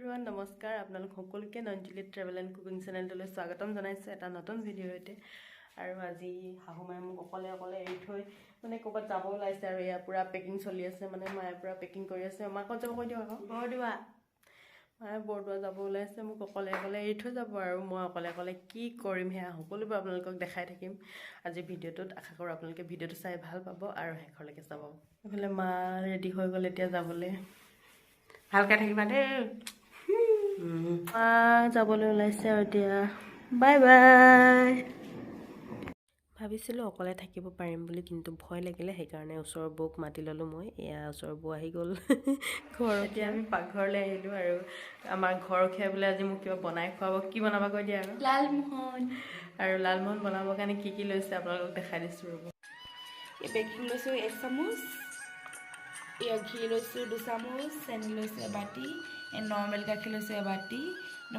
Everyone নমস্কাৰ আপোনালোক সকলোকে নয়নজুলিয়েট ট্ৰেভেল এণ্ড কুকিং চেনেলটোলৈ স্বাগতম জনাইছোঁ এটা নতুন ভিডিঅ' সৈতে। আৰু আজি শাহুমায়ে মোক অকলে এৰি থৈ মানে ক'ৰবাত যাব ওলাইছে আৰু এয়া পূৰা পেকিং চলি আছে, মানে মায়ে পূৰা পেকিং কৰি আছে। মাকত যাব কৈ দিয়ক আকৌ, বৰদোৱা মায়ে বৰদোৱা যাব ওলাইছে, মোক অকলে এৰি থৈ যাব আৰু মই অকলে কি কৰিম সেয়া সকলোবোৰ আপোনালোকক দেখাই থাকিম আজি ভিডিঅ'টোত। আশা কৰোঁ আপোনালোকে ভিডিঅ'টো চাই ভাল পাব আৰু শেষলৈকে চাব। এইফালে মা ৰেডি হৈ গ'ল এতিয়া যাবলৈ, ভালকৈ থাকিবা দেই। মা যাবলৈ ওলাইছে আৰু এতিয়া বাই বাই। ভাবিছিলোঁ অকলে থাকিব পাৰিম বুলি, কিন্তু ভয় লাগিলে, সেইকাৰণে ওচৰৰ বৌক মাতি ল'লোঁ মই। এয়া ওচৰৰ বৌ আহি গ'ল ঘৰ। এতিয়া আমি পাকঘৰলৈ আহিলোঁ আৰু আমাৰ ঘৰখীয়া বোলে আজি মোক কিবা বনাই খুৱাব। কি বনাবা কৈ দিয়া আৰু? লালমোহন। আৰু লালমোহন বনাবৰ কাৰণে কি লৈছে আপোনালোকক দেখাই দিছোঁ ৰ'ব। এই বেকিং লৈছোঁ 1 চামুচ, এয়া ঘি লৈছোঁ 2 চামুচ, চেনি লৈছোঁ এবাটি, এই নৰ্মেল গাখীৰ লৈছোঁ এবাটি,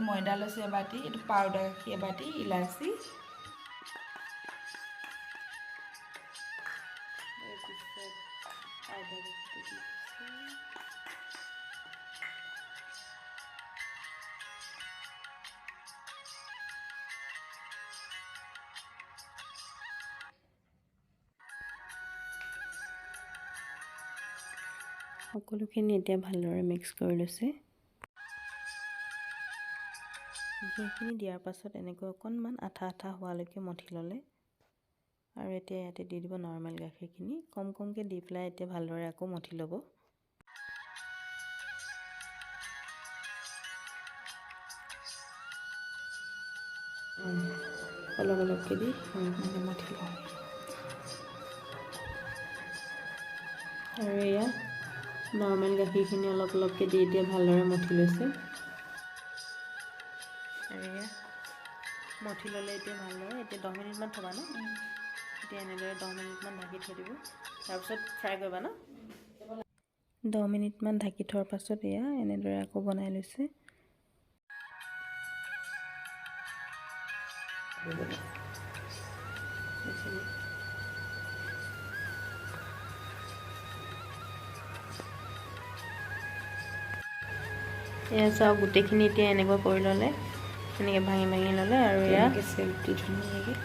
ময়দা লৈছোঁ এবাটি, এইটো পাউডাৰ গাখীৰ এবাটি, ইলাচি, সকলোখিনি এতিয়া ভালদৰে মিক্স কৰি লৈছে। ঘিখিনি দিয়াৰ পাছত এনেকৈ অকণমান আঠা হোৱালৈকে মঠি ল'লে আৰু এতিয়া ইয়াতে দি দিব নৰ্মেল গাখীৰখিনি, কমকৈ দি পেলাই এতিয়া ভালদৰে আকৌ মঠি ল'ব। অলপকৈ দি মঠি লওঁ আৰু এয়া নৰ্মেল গাখীৰখিনি অলপকৈ দি এতিয়া ভালদৰে মঠি লৈছে। আৰু এয়া মঠি ল'লে এতিয়া ভালদৰে, এতিয়া 10 মিনিটমান থ'বা ন? এতিয়া এনেদৰে 10 মিনিটমান ঢাকি থৈ দিব, তাৰপিছত ফ্ৰাই কৰিবা ন? 10 মিনিটমান ঢাকি থোৱাৰ পাছত এয়া এনেদৰে আকৌ বনাই লৈছে। এয়া চাওক, গোটেইখিনি এতিয়া এনেকুৱা কৰি ল'লে, এনেকৈ ভাঙি ল'লে আৰু এয়া চেফটি ধুনীয়াকৈ,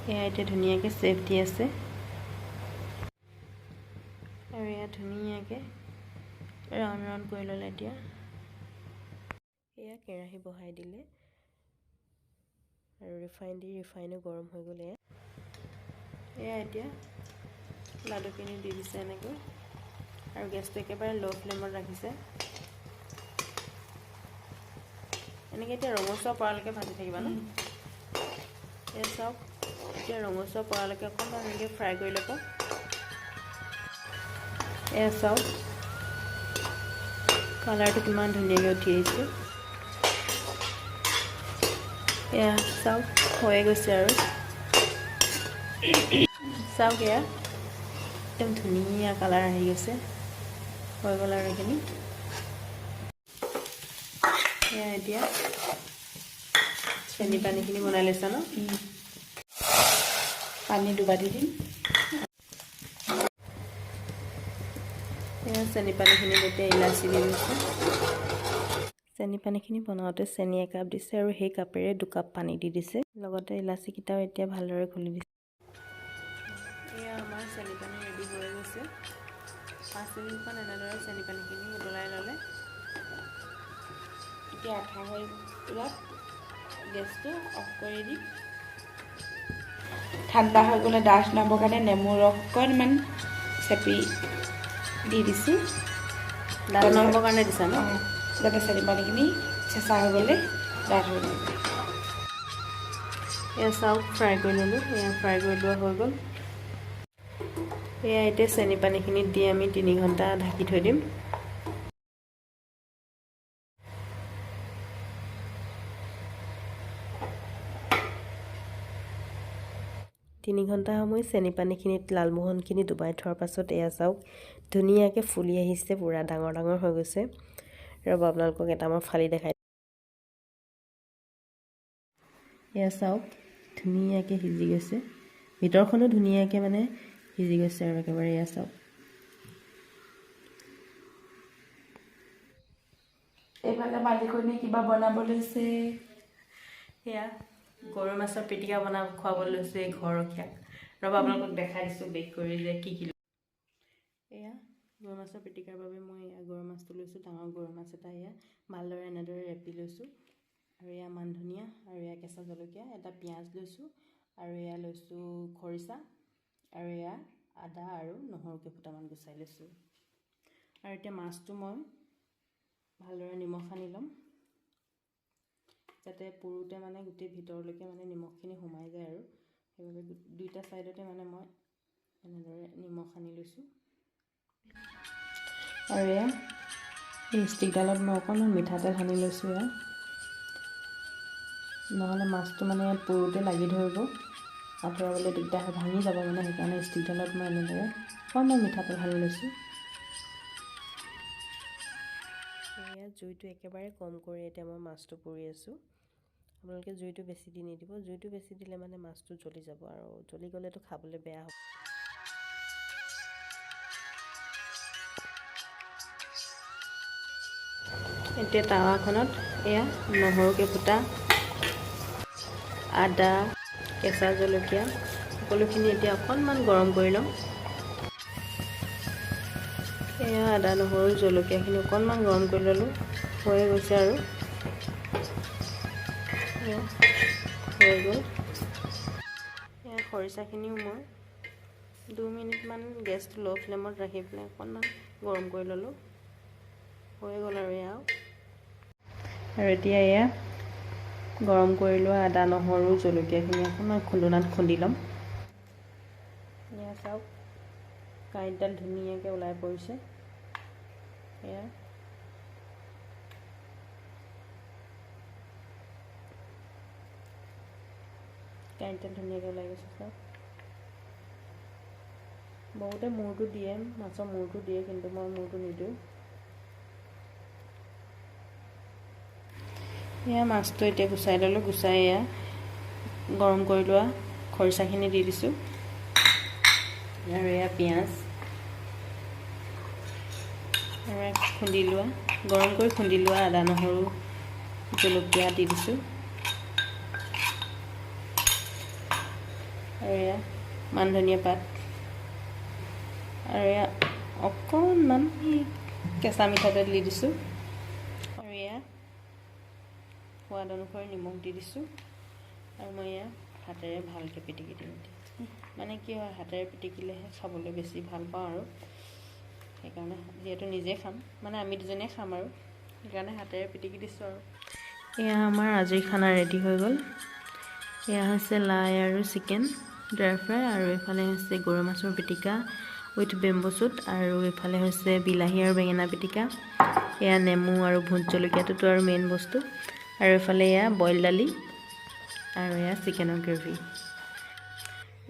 এয়া এতিয়া ধুনীয়াকৈ চেফ দি আছে আৰু এয়া ধুনীয়াকৈ ৰাউণ্ড কৰি ল'লে। এতিয়া এয়া কেৰাহী বহাই দিলে আৰু ৰিফাইনো গৰম হৈ গ'ল। এয়া এতিয়া লাডুখিনি দি দিছে এনেকৈ আৰু গেছটো একেবাৰে ল' ফ্লেমত ৰাখিছে। এনেকৈ এতিয়া ৰঙচুৱা পৰালৈকে ভাজি থাকিবা ন? এয়া চাওক, এতিয়া ৰঙচুৱা পৰালৈকে অকণমান এনেকৈ ফ্ৰাই কৰি ল'ব। এয়া চাওক, কালাৰটো কিমান ধুনীয়াকৈ উঠি আহিছে। এয়া চাওক, হৈয়ে গৈছে আৰু চাওক, এয়া একদম ধুনীয়া কালাৰ আহি গৈছে, হৈ গ'ল আৰু এইখিনি। এয়া এতিয়া চেনি পানীখিনি বনাই লৈছা ন? পানী 2 বাটি দিম। এয়া চেনি পানীখিনি এতিয়া ইলাচি দি দিছে। চেনি পানীখিনি বনাওঁতে চেনি 1 কাপ দিছে আৰু সেই কাপেৰে 2 কাপ পানী দি দিছে, লগতে ইলাচিকেইটাও এতিয়া ভালদৰে ঘুলি দিছে। এয়া আমাৰ চেনি পানী ৰেডি হৈ গৈছে। 5 মিনিটমান এনেদৰে চেনি পানীখিনি উতলাই ল'লে। এতিয়া আঠা হৈ পেলাই গেছটো অফ কৰি দিম। ঠাণ্ডা হৈ গ'লে ডাঠ নামৰ কাৰণে নেমু ৰস অকণমান চেপি দি দিছোঁ। ডাঠ নহ'বৰ কাৰণে দিছা ন? যাতে চেনি পানীখিনি চেঁচা হৈ গ'লে ডাঠ হৈ যাব। এয়া চাওক, ফ্ৰাই কৰি ল'লোঁ। এয়া ফ্ৰাই কৰি লোৱা হৈ গ'ল। এয়া এতিয়া চেনি পানীখিনিত দি আমি 3 ঘণ্টা ঢাকি থৈ দিম। তিনি ঘণ্টা সময় চেনি পানীখিনিত লালমোহনখিনি ডুবাই থোৱাৰ পাছত এয়া চাওক, ধুনীয়াকৈ ফুলি আহিছে, পূৰা ডাঙৰ হৈ গৈছে। ৰ'ব আপোনালোকক এটা মই ফালি দেখাই। এয়া চাওক, ধুনীয়াকৈ সিজি গৈছে, ভিতৰখনো ধুনীয়াকৈ মানে সিজি গৈছে আৰু একেবাৰে। এয়া চাওক, এইফালে মালিকনী কিবা বনাব লৈছে এয়া গৰৈ মাছৰ পিটিকা খুৱাব লৈছোঁ এই ঘৰখীয়াক ৰ'বা আপোনালোকক দেখাই দিছোঁ বেক কৰি যে কি এয়া গৰৈ মাছৰ পিটিকাৰ বাবে মই এয়া গৰৈ মাছটো লৈছোঁ ডাঙৰ গৰৈ মাছ এটা এয়া ভালদৰে এনেদৰে ৰেপি লৈছোঁ আৰু এয়া মান ধনিয়া আৰু এয়া কেঁচা জলকীয়া এটা পিঁয়াজ লৈছোঁ আৰু এয়া লৈছোঁ খৰিচা আৰু এয়া আদা আৰু নহৰু কেইফুটামান গুচাই লৈছোঁ আৰু এতিয়া মাছটো মই ভালদৰে নিমখ সানি ল'ম যাতে পুৰোতে মানে গোটেই ভিতৰলৈকে মানে নিমখখিনি সোমাই যায় আৰু সেইবাবে দুইটা চাইডতে মানে মই এনেদৰে নিমখ সানি লৈছোঁ আৰু এয়া এই ষ্টিকডালত মই অকণমান মিঠাতেল সানি লৈছোঁ এয়া নহ'লে মাছটো মানে পুৰোতে লাগি ধৰিব আঁতৰাবলৈ দিগদাৰ হয় ভাঙি যাব মানে সেইকাৰণে ষ্টিকডালত মই এনেদৰে অকণমান মিঠাতেল সানি লৈছোঁ এয়া জুইটো একেবাৰে কম কৰি এতিয়া মই মাছটো পুৰি আছোঁ আপোনালোকে জুইটো বেছি দি নিদিব জুইটো বেছি দিলে মানে মাছটো জ্বলি যাব আৰু জ্বলি গ'লেতো খাবলৈ বেয়া হ'ব এতিয়া টাৱাখনত এয়া নহৰু কেইফুটা আদা কেঁচা জলকীয়া সকলোখিনি এতিয়া অকণমান গৰম কৰি ল'ম এয়া আদা নহৰু জলকীয়াখিনি অকণমান গৰম কৰি ল'লোঁ হৈয়ে গৈছে আৰু হৈ গ'ল এয়া খৰিচাখিনিও মই 2 মিনিটমান গেছটো ল' ফ্লেমত ৰাখি পেলাই অকণমান গৰম কৰি ল'লোঁ হৈ গ'ল আৰু এয়া আৰু এতিয়া এয়া গৰম কৰি লোৱা আদা নহৰু জলকীয়াখিনি অকণমান খুন্দনাত খুন্দি ল'ম এয়া চাওক কাঁইটডাল ধুনীয়াকৈ ওলাই পৰিছে এয়া কাঁইটডাল ধুনীয়াকৈ ওলাই গৈছে চাওক বহুতে মূৰটো দিয়ে মাছৰ মূৰটো দিয়ে কিন্তু মই মূৰটো নিদিওঁ এয়া মাছটো এতিয়া গুচাই ল'লোঁ গুচাই এয়া গৰম কৰি লোৱা খৰিচাখিনি দি দিছোঁ আৰু এয়া পিঁয়াজ আৰু খুন্দি লোৱা গৰম কৰি খুন্দি লোৱা আদা নহৰু জলকীয়া দি দিছোঁ আৰু এয়া মান ধনিয়া পাত আৰু এয়া অকণমান কেঁচা মিঠাতেল দি দিছোঁ আৰু এয়া সোৱাদ অনুসৰি নিমখ দি দিছোঁ আৰু মই এয়া হাতেৰে ভালকৈ পিটিকি দিম মানে কি হয় হাতেৰে পিটিকিলেহে খাবলৈ বেছি ভাল পাওঁ আৰু সেইকাৰণে যিহেতু নিজে খাম মানে আমি দুজনে খাম আৰু সেইকাৰণে হাতেৰে পিটিকি দিছোঁ আৰু এয়া আমাৰ আজিৰ খানা ৰেডি হৈ গ'ল এয়া হৈছে লাই আৰু চিকেন ড্ৰাই ফ্ৰাই আৰু এইফালে হৈছে গৰৈ মাছৰ পিটিকা উইথ বেম্বো শ্বুট আৰু এইফালে হৈছে বিলাহী আৰু বেঙেনা পিটিকা এয়া নেমু আৰু ভোট জলকীয়াটোতো আৰু মেইন বস্তু আৰু এইফালে এয়া বইল দালি আৰু এয়া চিকেনৰ গ্ৰেভি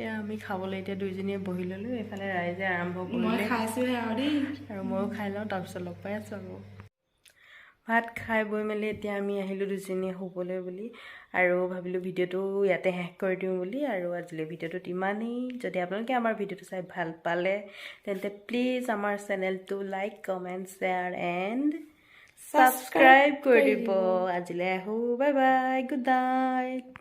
এয়া আমি খাবলৈ এতিয়া দুইজনীয়ে বহি ল'লোঁ এইফালে ৰাইজে আৰম্ভ কৰিলে আৰু ময়ো খাই লওঁ তাৰপিছত লগ পাই আছোঁ আৰু ভাত খাই বৈ মেলি এতিয়া আমি আহিলোঁ দুজনীয়ে শুবলৈ বুলি আৰু ভাবিলোঁ ভিডিঅ'টো ইয়াতে শেষ কৰি দিওঁ বুলি আৰু আজিলৈ ভিডিঅ'টোত ইমানেই যদি আপোনালোকে আমাৰ ভিডিঅ'টো চাই ভাল পালে তেন্তে প্লিজ আমাৰ চেনেলটো like comment share and subscribe কৰি দিব আজিলৈ আহোঁ বাই বাই গুড নাইট